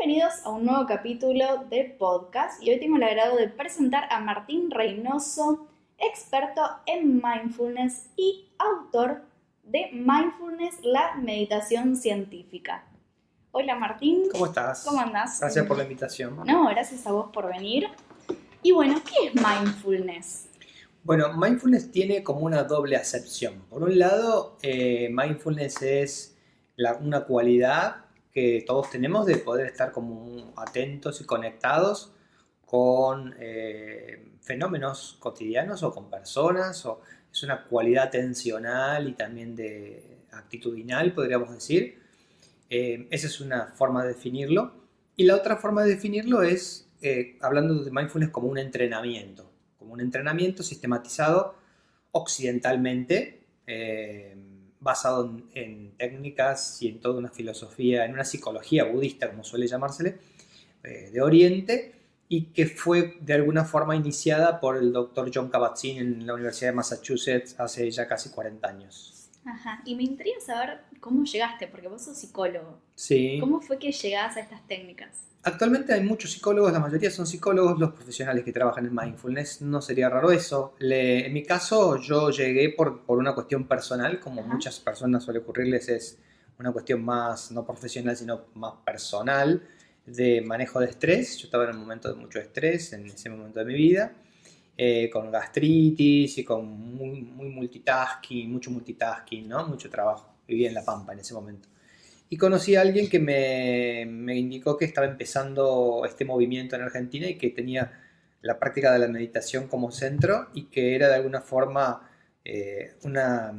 Bienvenidos a un nuevo capítulo de podcast y hoy tengo el agrado de presentar a Martín Reynoso, experto en mindfulness y autor de Mindfulness, la meditación científica. Hola Martín. ¿Cómo estás? ¿Cómo andás? Gracias por la invitación. No, gracias a vos por venir. Y bueno, ¿qué es mindfulness? Bueno, mindfulness tiene como una doble acepción. Por un lado, mindfulness es una cualidad que todos tenemos de poder estar como atentos y conectados con fenómenos cotidianos o con personas. Es una cualidad atencional y también de actitudinal, podríamos decir. Esa es una forma de definirlo. Y la otra forma de definirlo es hablando de mindfulness como un entrenamiento sistematizado occidentalmente, basado en técnicas y en toda una filosofía, en una psicología budista, como suele llamársele, de Oriente, y que fue de alguna forma iniciada por el doctor Jon Kabat-Zinn en la Universidad de Massachusetts hace ya casi 40 años. Ajá, y me intriga saber cómo llegaste, porque vos sos psicólogo. Sí. ¿Cómo fue que llegás a estas técnicas? Actualmente hay muchos psicólogos, la mayoría son psicólogos, los profesionales que trabajan en mindfulness, no sería raro eso. En mi caso yo llegué por una cuestión personal, como muchas personas suele ocurrirles, es una cuestión más no profesional sino más personal, de manejo de estrés. Yo estaba en un momento de mucho estrés en ese momento de mi vida, con gastritis y con muy multitasking, mucho multitasking, ¿no? Mucho trabajo. Vivía en La Pampa en ese momento. Y conocí a alguien que me indicó que estaba empezando este movimiento en Argentina y que tenía la práctica de la meditación como centro y que era de alguna forma una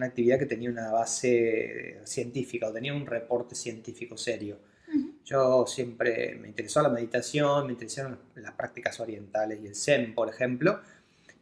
actividad que tenía una base científica o tenía un reporte científico serio. Yo siempre me interesó la meditación, me interesaron las prácticas orientales y el Zen, por ejemplo,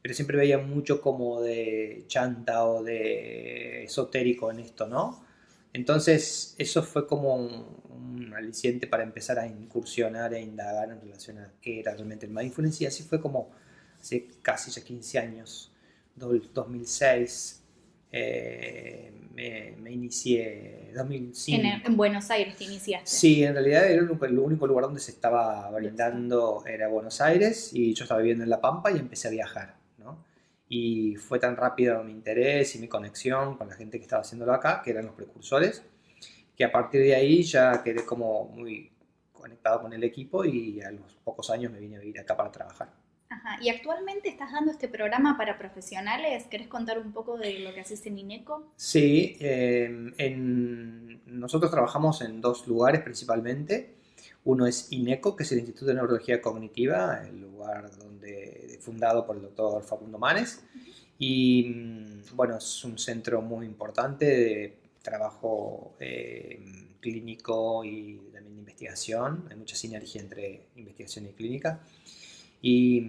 pero siempre veía mucho como de chanta o de esotérico en esto, ¿no? Entonces eso fue como un aliciente para empezar a incursionar e indagar en relación a qué era realmente el mindfulness, y así fue como hace casi ya 15 años, 2006, me inicié, 2005. En Buenos Aires te iniciaste. Sí, en realidad era el único lugar donde se estaba brindando era Buenos Aires, y yo estaba viviendo en La Pampa y empecé a viajar, ¿no? Y fue tan rápido mi interés y mi conexión con la gente que estaba haciéndolo acá, que eran los precursores, que a partir de ahí ya quedé como muy conectado con el equipo y a los pocos años me vine a vivir acá para trabajar. Ajá. ¿Y actualmente estás dando este programa para profesionales? ¿Querés contar un poco de lo que haces en INECO? Sí, nosotros trabajamos en dos lugares principalmente. Uno es INECO, que es el Instituto de Neurología Cognitiva, el lugar fundado por el doctor Facundo Manes. Y bueno, es un centro muy importante de trabajo clínico y también de investigación. Hay mucha sinergia entre investigación y clínica. Y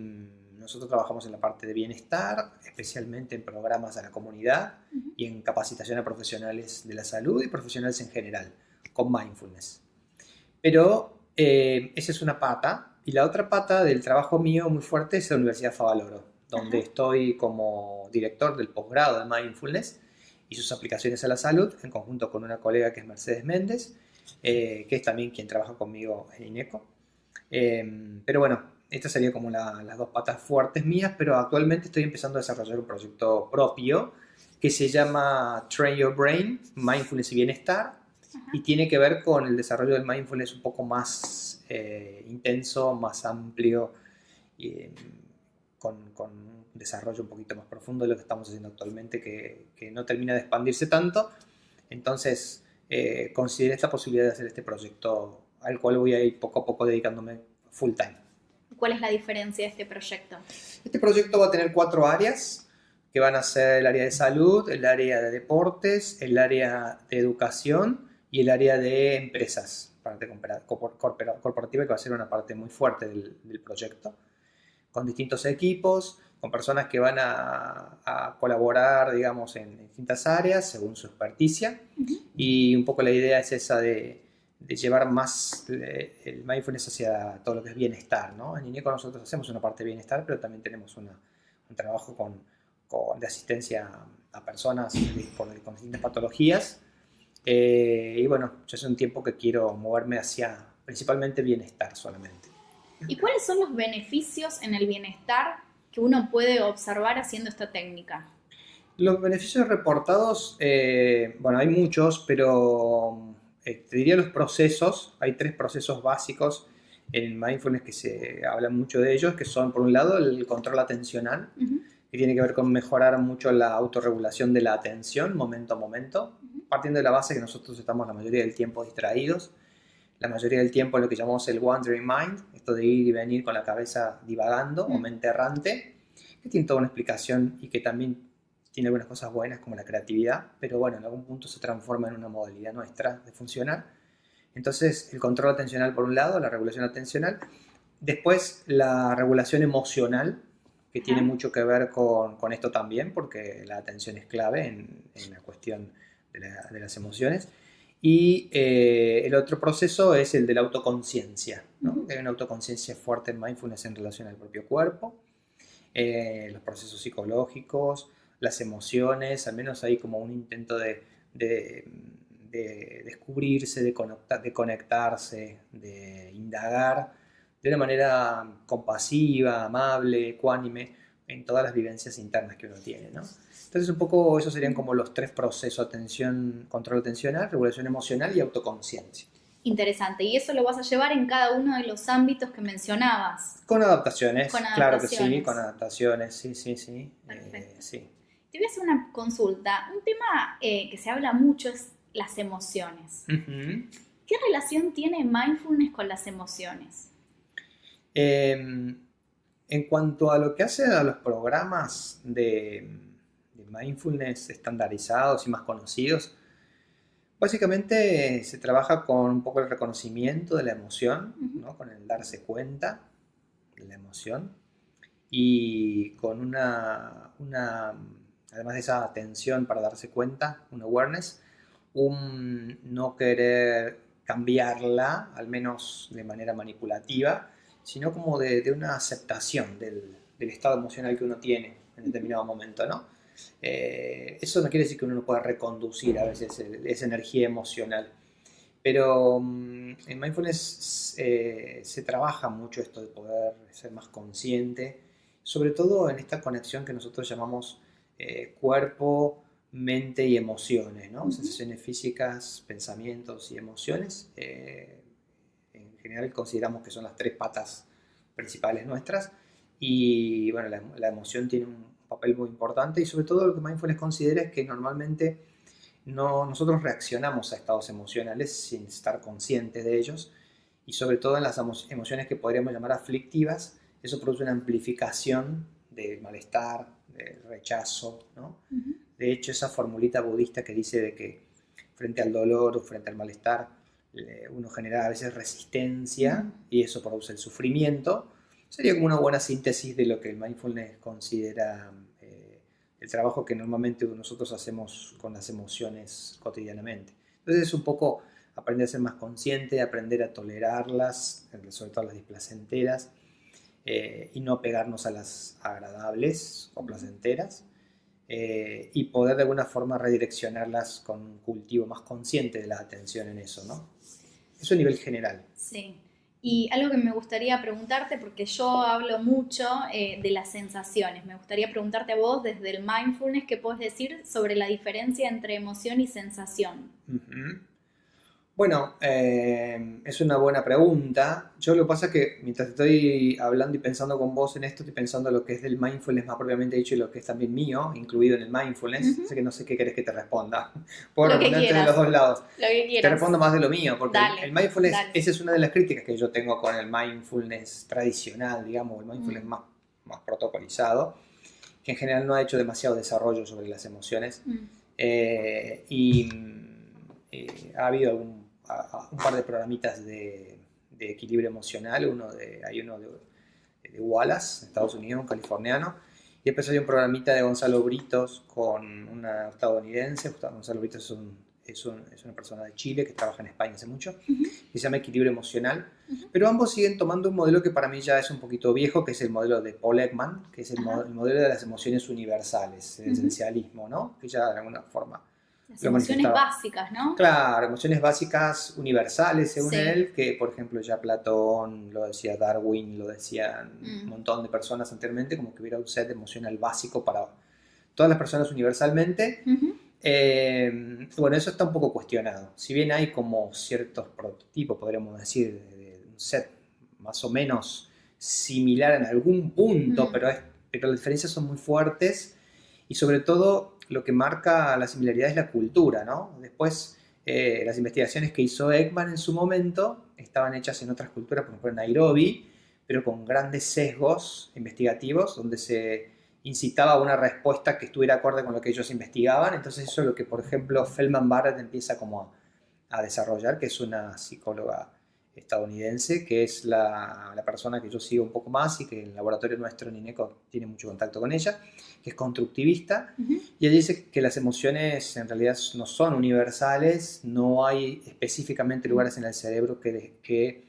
nosotros trabajamos en la parte de bienestar, especialmente en programas a la comunidad y en capacitación a profesionales de la salud y profesionales en general, con mindfulness. Pero esa es una pata, y la otra pata del trabajo mío muy fuerte es la Universidad Favaloro, donde estoy como director del posgrado de mindfulness y sus aplicaciones a la salud, en conjunto con una colega que es Mercedes Méndez, que es también quien trabaja conmigo en INECO. Pero bueno, estas serían como las dos patas fuertes mías, pero actualmente estoy empezando a desarrollar un proyecto propio que se llama Train Your Brain, Mindfulness y Bienestar, y tiene que ver con el desarrollo del mindfulness un poco más intenso, más amplio, y con un desarrollo un poquito más profundo de lo que estamos haciendo actualmente, que no termina de expandirse tanto. Entonces consideré esta posibilidad de hacer este proyecto al cual voy a ir poco a poco dedicándome full time. ¿Cuál es la diferencia de este proyecto? Este proyecto va a tener 4 áreas, que van a ser el área de salud, el área de deportes, el área de educación y el área de empresas, parte corporativa, que va a ser una parte muy fuerte del proyecto, con distintos equipos, con personas que van a colaborar, digamos, en distintas áreas según su experticia. Y un poco la idea es esa de llevar más el mindfulness hacia todo lo que es bienestar, ¿no? En INECO nosotros hacemos una parte de bienestar, pero también tenemos un trabajo de asistencia a personas con distintas patologías. Y bueno, yo hace un tiempo que quiero moverme hacia principalmente bienestar solamente. ¿Y cuáles son los beneficios en el bienestar que uno puede observar haciendo esta técnica? Los beneficios reportados, bueno, hay muchos, pero te diría los procesos. Hay 3 procesos básicos en mindfulness que se habla mucho de ellos, que son, por un lado, el control atencional, que tiene que ver con mejorar mucho la autorregulación de la atención, momento a momento, partiendo de la base que nosotros estamos la mayoría del tiempo distraídos, la mayoría del tiempo lo que llamamos el wandering mind, esto de ir y venir con la cabeza divagando o mente errante, que tiene toda una explicación y que también tiene algunas cosas buenas como la creatividad, pero bueno, en algún punto se transforma en una modalidad nuestra de funcionar. Entonces, el control atencional por un lado, la regulación atencional, después la regulación emocional, que tiene mucho que ver con esto también, porque la atención es clave en la cuestión de las emociones. Y el otro proceso es el de la autoconciencia, ¿no? Hay una autoconciencia fuerte en mindfulness en relación al propio cuerpo, los procesos psicológicos, las emociones, al menos hay como un intento de descubrirse, de conectarse, de indagar de una manera compasiva, amable, ecuánime, en todas las vivencias internas que uno tiene, ¿no? Entonces un poco esos serían como los 3 procesos: atención, control atencional, regulación emocional y autoconciencia. Interesante. ¿Y eso lo vas a llevar en cada uno de los ámbitos que mencionabas? Con adaptaciones, Con adaptaciones. Claro que sí, con adaptaciones, sí. Perfecto. Sí. Te voy a hacer una consulta. Un tema que se habla mucho es las emociones. ¿Qué relación tiene mindfulness con las emociones? En cuanto a lo que hace a los programas de mindfulness estandarizados y más conocidos, básicamente se trabaja con un poco el reconocimiento de la emoción, ¿no? Con el darse cuenta de la emoción y con además de esa atención para darse cuenta, un awareness, un no querer cambiarla, al menos de manera manipulativa, sino como de una aceptación del estado emocional que uno tiene en determinado momento, ¿no? Eso no quiere decir que uno no pueda reconducir a veces esa energía emocional, pero en mindfulness se trabaja mucho esto de poder ser más consciente, sobre todo en esta conexión que nosotros llamamos cuerpo, mente y emociones, ¿no? Sensaciones físicas, pensamientos y emociones. En general consideramos que son las 3 patas principales nuestras y bueno, la emoción tiene un papel muy importante y sobre todo lo que mindfulness considera es que normalmente nosotros reaccionamos a estados emocionales sin estar conscientes de ellos y sobre todo en las emociones que podríamos llamar aflictivas, eso produce una amplificación del malestar, del rechazo, ¿no? De hecho, esa formulita budista que dice de que frente al dolor o frente al malestar uno genera a veces resistencia y eso produce el sufrimiento, sería como una buena síntesis de lo que el mindfulness considera el trabajo que normalmente nosotros hacemos con las emociones cotidianamente. Entonces es un poco aprender a ser más consciente, aprender a tolerarlas, sobre todo las displacenteras, y no pegarnos a las agradables o placenteras, y poder de alguna forma redireccionarlas con un cultivo más consciente de la atención en eso, ¿no? Eso a nivel general. Sí. Y algo que me gustaría preguntarte, porque yo hablo mucho de las sensaciones, me gustaría preguntarte a vos desde el mindfulness, ¿qué podés decir sobre la diferencia entre emoción y sensación? Bueno, es una buena pregunta. Yo lo que pasa es que mientras estoy hablando y pensando con vos en esto, estoy pensando lo que es del mindfulness más propiamente dicho y lo que es también mío, incluido en el mindfulness. Así que no sé qué querés que te responda. Puedo responderte de los dos lados. Lo que quieras. Te respondo más de lo mío, porque Dale, el mindfulness, dale. esa es una de las críticas que yo tengo con el mindfulness tradicional, digamos, el mindfulness más protocolizado, que en general no ha hecho demasiado desarrollo sobre las emociones. Ha habido un par de programitas de equilibrio emocional, hay uno de Wallace, en Estados Unidos, un californiano, y después hay un programita de Gonzalo Britos con una estadounidense. Gonzalo Britos es una persona de Chile que trabaja en España hace mucho, que se llama Equilibrio Emocional, pero ambos siguen tomando un modelo que para mí ya es un poquito viejo, que es el modelo de Paul Ekman, que es el modelo de las emociones universales, el esencialismo, ¿no? Que ya de alguna forma Las lo emociones manifestaba. básicas, ¿no? Claro, emociones básicas universales según Sí. él, que por ejemplo ya Platón, lo decía Darwin, lo decían un montón de personas anteriormente, como que hubiera un set emocional básico para todas las personas universalmente. Bueno, eso está un poco cuestionado. Si bien hay como ciertos prototipos, podríamos decir, de un set más o menos similar en algún punto, pero las diferencias son muy fuertes y sobre todo lo que marca la similaridad es la cultura, ¿no? Después, las investigaciones que hizo Ekman en su momento estaban hechas en otras culturas, por ejemplo en Nairobi, pero con grandes sesgos investigativos donde se incitaba a una respuesta que estuviera acorde con lo que ellos investigaban. Entonces eso es lo que, por ejemplo, Feldman Barrett empieza como a desarrollar, que es una psicóloga estadounidense, que es la persona que yo sigo un poco más y que en el laboratorio nuestro en INECO tiene mucho contacto con ella, que es constructivista, y ella dice que las emociones en realidad no son universales, no hay específicamente lugares en el cerebro que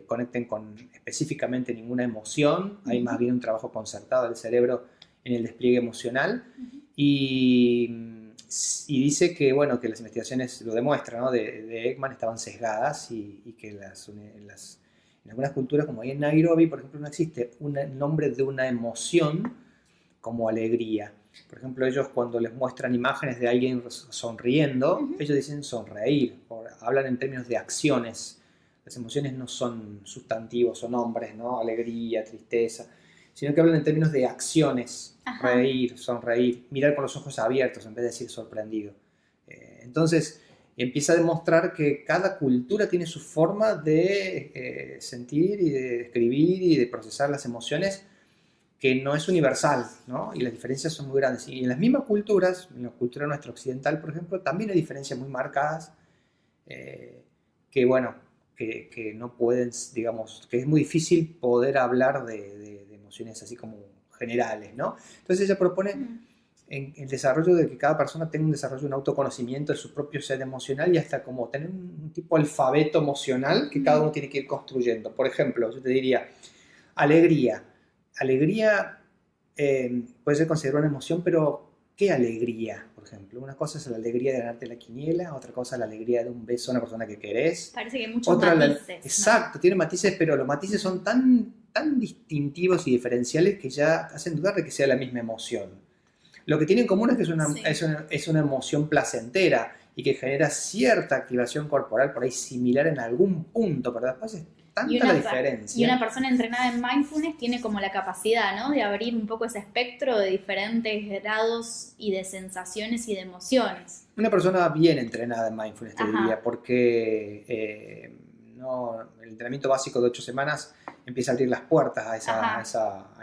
conecten con específicamente ninguna emoción, hay más bien un trabajo concertado del cerebro en el despliegue emocional, y dice que, bueno, que las investigaciones lo demuestran, ¿no? de Ekman estaban sesgadas y que en algunas culturas, como ahí en Nairobi, por ejemplo, no existe un nombre de una emoción como alegría. Por ejemplo, ellos cuando les muestran imágenes de alguien sonriendo, ellos dicen sonreír, hablan en términos de acciones. Las emociones no son sustantivos o nombres, ¿no? Alegría, tristeza, sino que hablan en términos de acciones. Reír, sonreír, mirar con los ojos abiertos en vez de decir sorprendido. Entonces, empieza a demostrar que cada cultura tiene su forma de sentir y de describir y de procesar las emociones, que no es universal, ¿no? Y las diferencias son muy grandes. Y en las mismas culturas, en la cultura nuestra occidental, por ejemplo, también hay diferencias muy marcadas, que, bueno, que no pueden, digamos, que es muy difícil poder hablar de emociones así como generales, ¿no? Entonces ella propone en el desarrollo de que cada persona tenga un desarrollo, un autoconocimiento de su propio ser emocional y hasta como tener un tipo de alfabeto emocional que cada uno tiene que ir construyendo. Por ejemplo, yo te diría, alegría. Alegría puede ser considerada una emoción, pero ¿qué alegría? Por ejemplo, una cosa es la alegría de ganarte la quiniela, otra cosa es la alegría de un beso a una persona que querés. Parece que hay muchos matices. Exacto, tiene matices, pero los matices son tan distintivos y diferenciales que ya hacen dudar de que sea la misma emoción. Lo que tiene en común es que es una emoción placentera y que genera cierta activación corporal por ahí similar en algún punto, pero después es tanta la diferencia. Y una persona entrenada en mindfulness tiene como la capacidad, ¿no?, de abrir un poco ese espectro de diferentes grados y de sensaciones y de emociones. Una persona bien entrenada en mindfulness, te diría, porque el entrenamiento básico de 8 semanas empieza a abrir las puertas a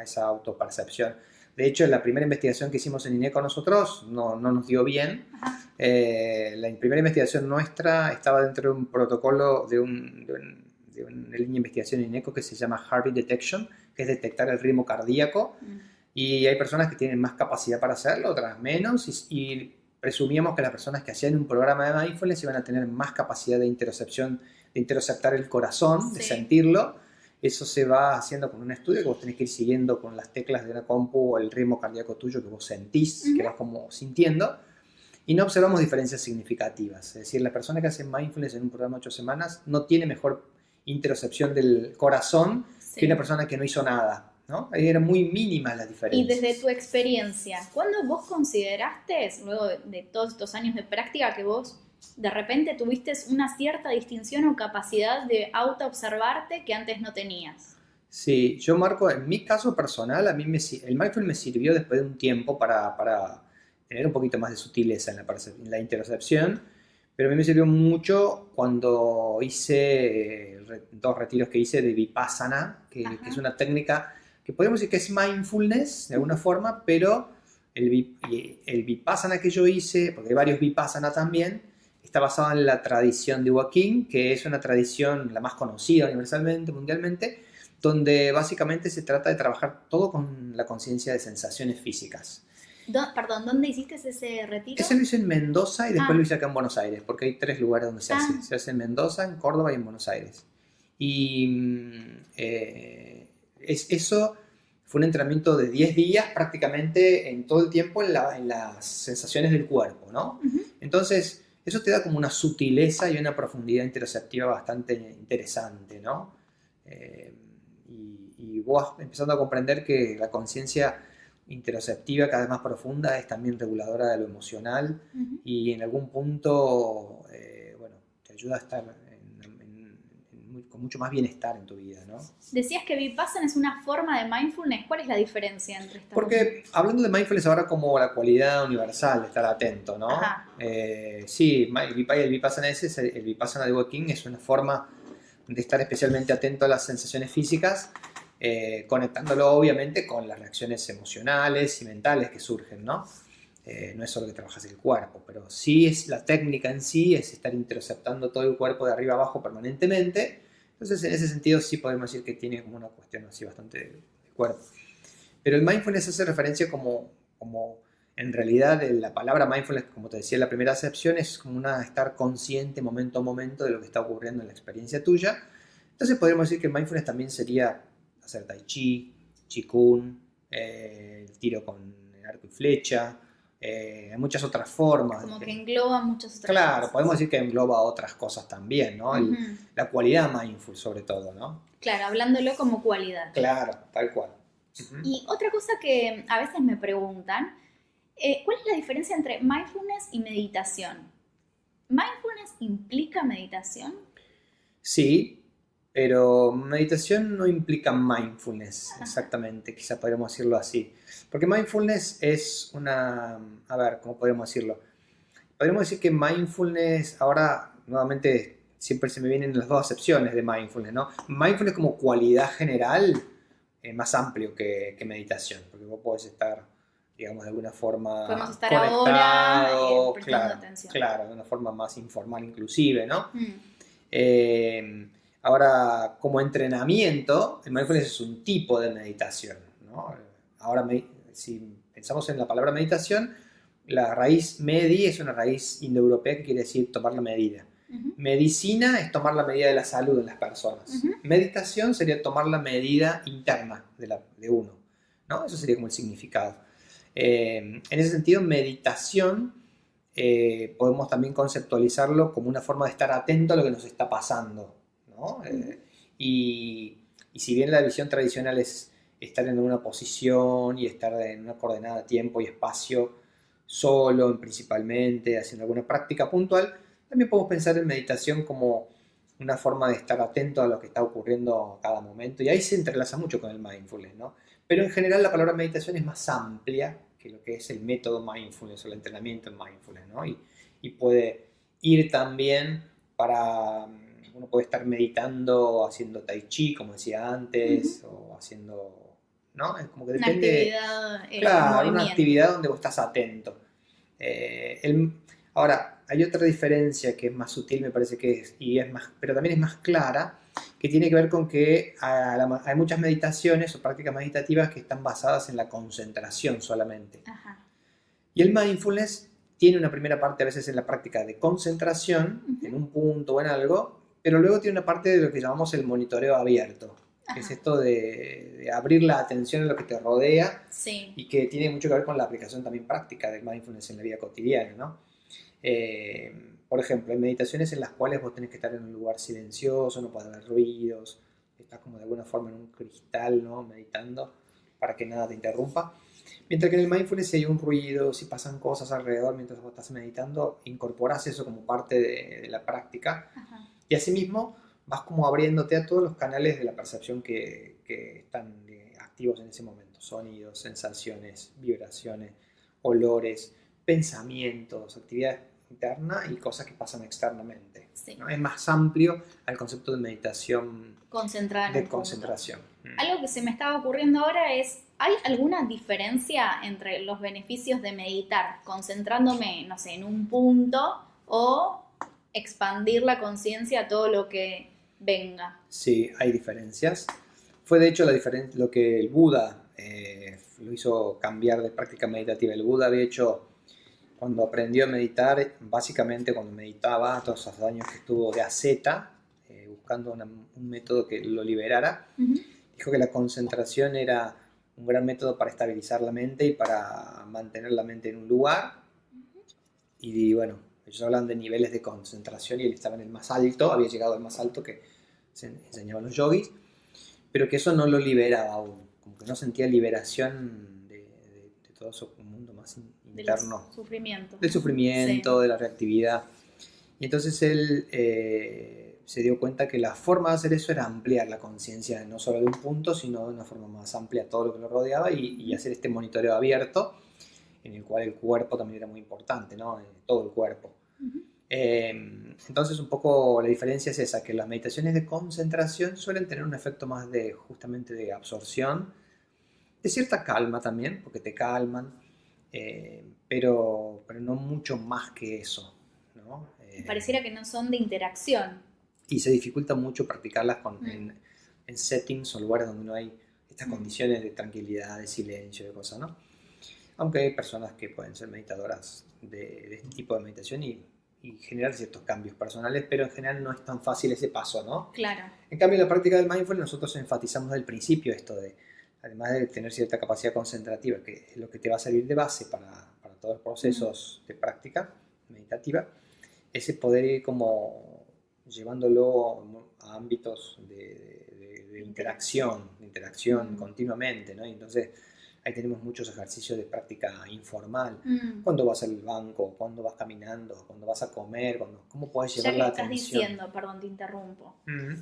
esa autopercepción. De hecho, la primera investigación que hicimos en INECO nosotros no nos dio bien. La primera investigación nuestra estaba dentro de un protocolo de una línea de investigación en INECO que se llama Heartbeat Detection, que es detectar el ritmo cardíaco. Y hay personas que tienen más capacidad para hacerlo, otras menos, y presumíamos que las personas que hacían un programa de mindfulness iban a tener más capacidad de intercepción, de interceptar el corazón, de sentirlo. Eso se va haciendo con un estudio que vos tenés que ir siguiendo con las teclas de una compu o el ritmo cardíaco tuyo que vos sentís, que vas como sintiendo, y no observamos diferencias significativas. Es decir, la persona que hace mindfulness en un programa de 8 semanas no tiene mejor interocepción del corazón que una persona que no hizo nada, ¿no? Ahí eran muy mínimas las diferencias. Y desde tu experiencia, ¿cuándo vos consideraste, luego de todos estos años de práctica, que vos de repente tuviste una cierta distinción o capacidad de autoobservarte que antes no tenías? Sí, yo marco, en mi caso personal, el mindfulness me sirvió después de un tiempo para tener un poquito más de sutileza en la interocepción, pero a mí me sirvió mucho cuando hice 2 retiros que hice de Vipassana, que es una técnica que podemos decir que es mindfulness de alguna forma, pero el Vipassana que yo hice, porque hay varios Vipassana también, está basado en la tradición de Joaquín, que es una tradición la más conocida universalmente, mundialmente, donde básicamente se trata de trabajar todo con la conciencia de sensaciones físicas. Perdón, ¿dónde hiciste ese retiro? Ese lo hice en Mendoza y después lo hice acá en Buenos Aires, porque hay 3 lugares donde se hace. Se hace en Mendoza, en Córdoba y en Buenos Aires. Y eso fue un entrenamiento de 10 días prácticamente en todo el tiempo en las sensaciones del cuerpo, ¿no? Entonces, eso te da como una sutileza y una profundidad interoceptiva bastante interesante, ¿no? Y vos empezando a comprender que la conciencia interoceptiva cada vez más profunda es también reguladora de lo emocional y en algún punto, bueno, te ayuda a estar con mucho más bienestar en tu vida, ¿no? Decías que Vipassana es una forma de mindfulness. ¿Cuál es la diferencia entre estas Porque hablando de mindfulness ahora como la cualidad universal de estar atento, ¿no? Sí, el Vipassana el Vipassana de Walking es una forma de estar especialmente atento a las sensaciones físicas, conectándolo obviamente con las reacciones emocionales y mentales que surgen, ¿no? No es solo que trabajas el cuerpo, pero sí es la técnica en sí, es estar interceptando todo el cuerpo de arriba abajo permanentemente. Entonces, en ese sentido sí podemos decir que tiene como una cuestión así bastante de cuerpo. Pero el mindfulness hace referencia como en realidad la palabra mindfulness, como te decía en la primera acepción, es como estar consciente momento a momento de lo que está ocurriendo en la experiencia tuya. Entonces podríamos decir que el mindfulness también sería hacer tai chi, qigong, el tiro con el arco y flecha. Hay muchas otras formas. Como que engloba muchas otras cosas. cosas. Podemos decir que engloba otras cosas también, ¿no? La cualidad mindful sobre todo, ¿no? Claro, hablándolo como cualidad. Claro, tal cual. Y otra cosa que a veces me preguntan, ¿cuál es la diferencia entre mindfulness y meditación? ¿Mindfulness implica meditación? Sí, pero meditación no implica mindfulness, exactamente, quizá podríamos decirlo así. Porque mindfulness es a ver, ¿cómo podríamos decirlo? Podríamos decir que mindfulness, ahora nuevamente siempre se me vienen las dos acepciones de mindfulness, ¿no? Mindfulness como cualidad general es más amplio que meditación, porque vos podés estar, digamos, de alguna forma podemos estar conectado, ahora prestando atención. Claro, de una forma más informal inclusive, ¿no? Ahora, como entrenamiento, el mindfulness es un tipo de meditación, ¿no? Ahora, si pensamos en la palabra meditación, la raíz medi es una raíz indoeuropea que quiere decir tomar la medida. Medicina es tomar la medida de la salud en las personas. Meditación sería tomar la medida interna de uno, ¿no? Eso sería como el significado. En ese sentido, meditación podemos también conceptualizarlo como una forma de estar atento a lo que nos está pasando, ¿no? Y si bien la visión tradicional es estar en una posición y estar en una coordenada tiempo y espacio solo principalmente, haciendo alguna práctica puntual, también podemos pensar en meditación como una forma de estar atento a lo que está ocurriendo a cada momento, y ahí se entrelaza mucho con el mindfulness, ¿no? Pero en general la palabra meditación es más amplia que lo que es el método mindfulness o el entrenamiento en mindfulness, ¿no? Y puede ir también para, uno puede estar meditando, haciendo tai chi, como decía antes, o haciendo, ¿no? Es como que depende. Una actividad, claro, una actividad donde vos estás atento. Ahora, hay otra diferencia que es más sutil, me parece que es, pero también es más clara, que tiene que ver con que hay muchas meditaciones o prácticas meditativas que están basadas en la concentración solamente. Y el mindfulness tiene una primera parte a veces en la práctica de concentración, en un punto o en algo, pero luego tiene una parte de lo que llamamos el monitoreo abierto, que es esto de abrir la atención a lo que te rodea, y que tiene mucho que ver con la aplicación también práctica del mindfulness en la vida cotidiana, ¿no? Por ejemplo, hay meditaciones en las cuales vos tenés que estar en un lugar silencioso, no puede haber ruidos, estás como de alguna forma en un cristal, ¿no? Meditando para que nada te interrumpa. Mientras que en el mindfulness, si hay un ruido, si pasan cosas alrededor mientras vos estás meditando, incorporás eso como parte de la práctica. Y asimismo vas como abriéndote a todos los canales de la percepción que están activos en ese momento. Sonidos, sensaciones, vibraciones, olores, pensamientos, actividades interna y cosas que pasan externamente, ¿no? Es más amplio al concepto de meditación concentrada de concentración. Algo que se me estaba ocurriendo ahora es, ¿hay alguna diferencia entre los beneficios de meditar concentrándome, no sé, en un punto o expandir la conciencia a todo lo que venga? Sí, hay diferencias. Fue de hecho lo que el Buda lo hizo cambiar de práctica meditativa. El Buda había hecho, cuando aprendió a meditar, básicamente cuando meditaba, todos esos años que estuvo de asceta, buscando un método que lo liberara, dijo que la concentración era un gran método para estabilizar la mente y para mantener la mente en un lugar. Y bueno, ellos hablan de niveles de concentración y él estaba en el más alto, había llegado al más alto que se enseñaban los yogis, pero que eso no lo liberaba aún, como que no sentía liberación de todo su mundo más interno. Del sufrimiento, Sí. de la reactividad. Y entonces él se dio cuenta que la forma de hacer eso era ampliar la conciencia, no solo de un punto, sino de una forma más amplia todo lo que lo rodeaba y hacer este monitoreo abierto, en el cual el cuerpo también era muy importante, ¿no? Todo el cuerpo. Entonces un poco la diferencia es esa, que las meditaciones de concentración suelen tener un efecto más de justamente de absorción, de cierta calma también, porque te calman, pero no mucho más que eso, ¿no? Pareciera que no son de interacción. Y se dificulta mucho practicarlas en settings o lugares donde no hay estas condiciones de tranquilidad, de silencio, de cosas, ¿no? Aunque hay personas que pueden ser meditadoras de este tipo de meditación y generar ciertos cambios personales, pero en general no es tan fácil ese paso, ¿no? Claro. En cambio, en la práctica del mindfulness nosotros enfatizamos desde el principio esto de, además de tener cierta capacidad concentrativa, que es lo que te va a servir de base para todos los procesos de práctica meditativa, ese poder ir como llevándolo a ámbitos de interacción continuamente, ¿no? Y entonces ahí tenemos muchos ejercicios de práctica informal. Cuando vas al banco, cuando vas caminando, cuando vas a comer, cómo puedes llevar la atención. Ya que estás diciendo, perdón, te interrumpo.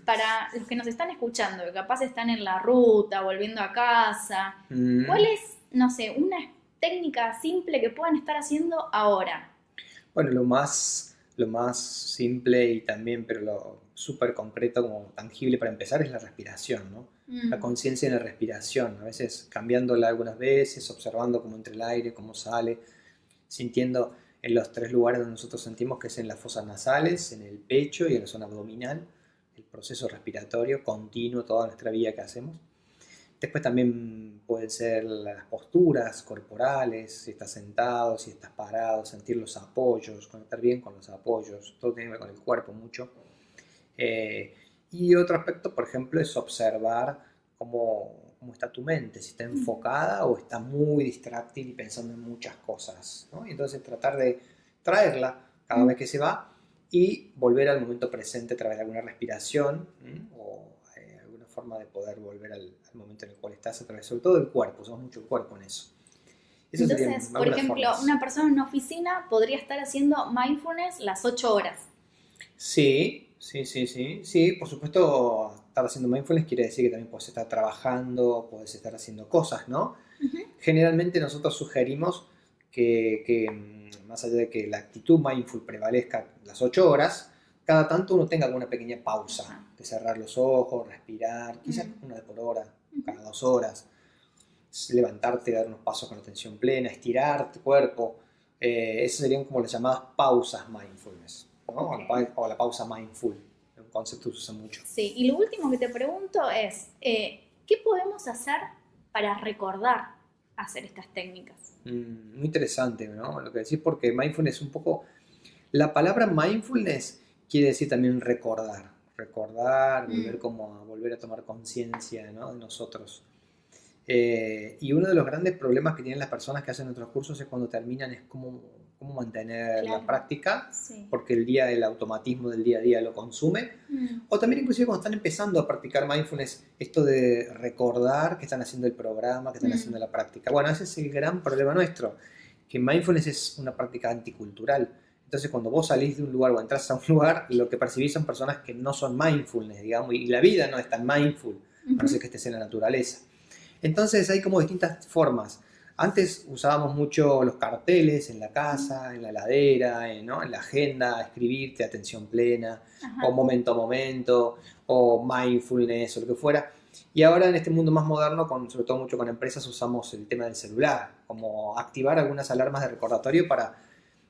Para los que nos están escuchando, que capaz están en la ruta, volviendo a casa, ¿cuál es, no sé, una técnica simple que puedan estar haciendo ahora? Bueno, lo más simple y también, pero lo súper concreto, como tangible para empezar, es la respiración, ¿no? La conciencia en la respiración, a veces cambiándola algunas veces, observando cómo entra el aire, cómo sale, sintiendo en los 3 lugares donde nosotros sentimos, que es en las fosas nasales, en el pecho y en la zona abdominal, el proceso respiratorio continuo, toda nuestra vida que hacemos. Después también pueden ser las posturas corporales, si estás sentado, si estás parado, sentir los apoyos, conectar bien con los apoyos, todo tiene que ver con el cuerpo mucho. Y otro aspecto, por ejemplo, es observar cómo está tu mente, si está enfocada o está muy distráctil y pensando en muchas cosas, ¿no? Y entonces tratar de traerla cada vez que se va y volver al momento presente a través de alguna respiración o alguna forma de poder volver al momento en el cual estás a través, sobre todo del cuerpo, usamos mucho el cuerpo en eso. Entonces, por ejemplo, una persona en una oficina podría estar haciendo mindfulness las 8 horas. Sí, por supuesto, estar haciendo mindfulness quiere decir que también puedes estar trabajando, puedes estar haciendo cosas, ¿no? Generalmente nosotros sugerimos que más allá de que la actitud mindful prevalezca las 8 horas, cada tanto uno tenga alguna pequeña pausa, de cerrar los ojos, respirar, quizás una vez por hora, cada 2 horas, levantarte, dar unos pasos con atención plena, estirar tu cuerpo, esas serían como las llamadas pausas mindfulness, ¿no? O la pausa mindful, es un concepto que se usa mucho. Sí, y lo último que te pregunto es, ¿qué podemos hacer para recordar hacer estas técnicas? Muy interesante, ¿no? Lo que decís, porque mindfulness es un poco... La palabra mindfulness quiere decir también recordar, volver a tomar conciencia, ¿no?, de nosotros. Y uno de los grandes problemas que tienen las personas que hacen nuestros cursos es cuando terminan es cómo mantener la práctica, porque el automatismo del día a día lo consume. O también inclusive cuando están empezando a practicar mindfulness, esto de recordar que están haciendo el programa, que están haciendo la práctica. Bueno, ese es el gran problema nuestro, que mindfulness es una práctica anticultural. Entonces cuando vos salís de un lugar o entras a un lugar, lo que percibís son personas que no son mindfulness, digamos, y la vida no es tan mindful, a no ser que estés en la naturaleza. Entonces hay como distintas formas. Antes usábamos mucho los carteles en la casa, en la heladera, ¿no?, en la agenda, escribirte atención plena, o momento a momento, o mindfulness, o lo que fuera. Y ahora en este mundo más moderno, sobre todo mucho con empresas, usamos el tema del celular, como activar algunas alarmas de recordatorio para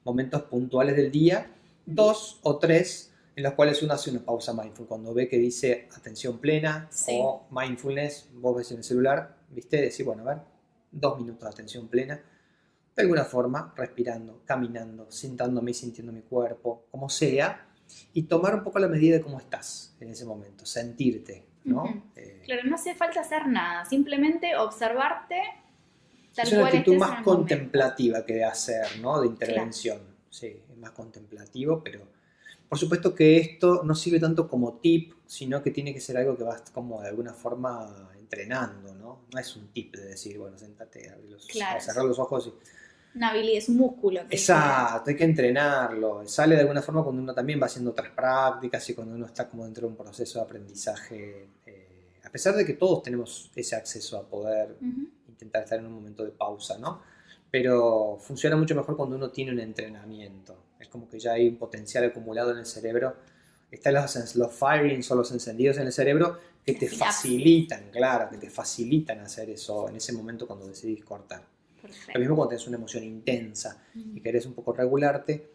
momentos puntuales del día, 2 o 3, en los cuales uno hace una pausa mindful. Cuando ve que dice atención plena o mindfulness, vos ves en el celular, ¿viste? Decís, bueno, a ver, 2 minutos de atención plena, de alguna forma, respirando, caminando, sentándome y sintiendo mi cuerpo, como sea, y tomar un poco la medida de cómo estás en ese momento, sentirte. ¿no? Claro, no hace falta hacer nada, simplemente observarte tal es una cual actitud estés más en el momento. contemplativa que de hacer, ¿no? De intervención. Sí, es más contemplativo, pero por supuesto que esto no sirve tanto como tip, sino que tiene que ser algo que vas como de alguna forma entrenando, ¿no? No es un tip de decir, bueno, sentate, cerrar los ojos y... Una habilidad, es un músculo. Exacto, hay que entrenarlo. Sale de alguna forma cuando uno también va haciendo otras prácticas y cuando uno está como dentro de un proceso de aprendizaje. A pesar de que todos tenemos ese acceso a poder intentar estar en un momento de pausa, ¿no? Pero funciona mucho mejor cuando uno tiene un entrenamiento. Es como que ya hay un potencial acumulado en el cerebro. Están los firings o los encendidos en el cerebro que te facilitan, claro, que te facilitan hacer eso en ese momento cuando decidís cortar. Perfecto. Lo mismo cuando tenés una emoción intensa y querés un poco regularte,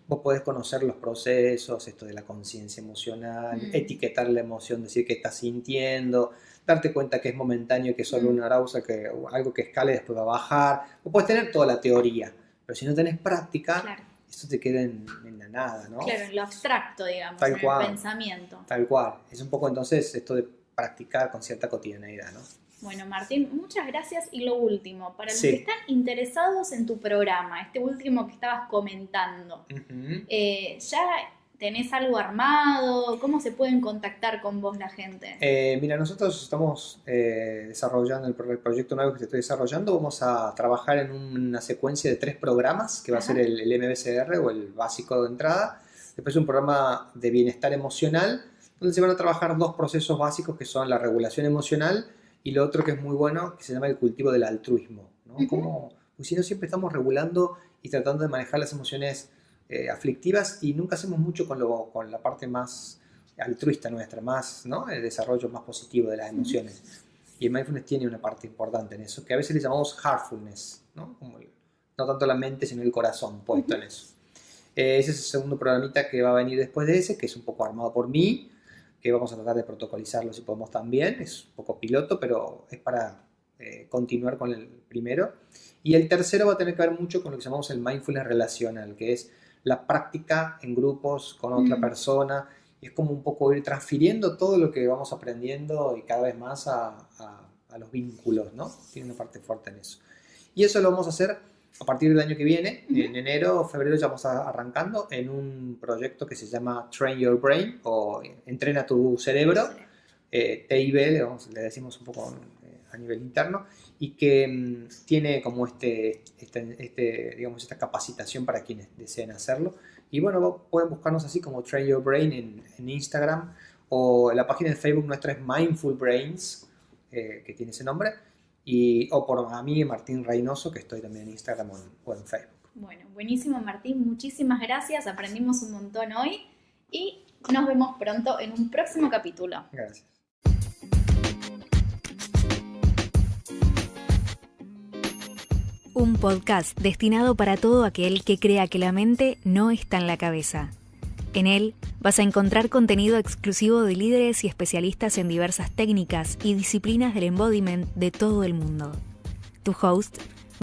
vos podés conocer los procesos, esto de la conciencia emocional, etiquetar la emoción, decir qué estás sintiendo, darte cuenta que es momentáneo, que es solo una arousal, que algo que escale y después va a bajar. Vos podés tener toda la teoría, pero si no tenés práctica, eso te queda en la nada, ¿no? Claro, en lo abstracto, digamos, en el pensamiento. Tal cual. Es un poco entonces esto de practicar con cierta cotidianeidad, ¿no? Bueno, Martín, muchas gracias. Y lo último, para los que están interesados en tu programa, este último que estabas comentando, ¿ya tenés algo armado? ¿Cómo se pueden contactar con vos la gente? Mira, nosotros estamos desarrollando el proyecto nuevo que estoy desarrollando. Vamos a trabajar en una secuencia de 3 programas, que va a ser el MBCR o el básico de entrada. Después un programa de bienestar emocional, donde se van a trabajar 2 procesos básicos que son la regulación emocional y lo otro que es muy bueno, que se llama el cultivo del altruismo, ¿no? Pues si no, siempre estamos regulando y tratando de manejar las emociones aflictivas y nunca hacemos mucho con la parte más altruista nuestra, más, ¿no? El desarrollo más positivo de las emociones. Y el mindfulness tiene una parte importante en eso, que a veces le llamamos heartfulness, ¿no? No tanto la mente, sino el corazón puesto en eso. Ese es el segundo programita que va a venir después de ese, que es un poco armado por mí, que vamos a tratar de protocolizarlo si podemos también. Es un poco piloto, pero es para continuar con el primero. Y el tercero va a tener que ver mucho con lo que llamamos el mindfulness relacional, que es la práctica en grupos con otra persona. Y es como un poco ir transfiriendo todo lo que vamos aprendiendo y cada vez más a los vínculos, ¿no? Tiene una parte fuerte en eso. Y eso lo vamos a hacer a partir del año que viene, en enero o febrero ya vamos arrancando en un proyecto que se llama Train Your Brain o Entrena tu Cerebro, TIB, le decimos un poco a nivel interno, y que tiene como digamos, esta capacitación para quienes deseen hacerlo. Y bueno, pueden buscarnos así como Train Your Brain en Instagram, o la página de Facebook nuestra es Mindful Brains, que tiene ese nombre. O por a mí, Martín Reynoso, que estoy también en Instagram o en Facebook. Bueno, buenísimo, Martín. Muchísimas gracias. Aprendimos un montón hoy y nos vemos pronto en un próximo capítulo. Gracias. Un podcast destinado para todo aquel que crea que la mente no está en la cabeza. En él vas a encontrar contenido exclusivo de líderes y especialistas en diversas técnicas y disciplinas del embodiment de todo el mundo. Tu host,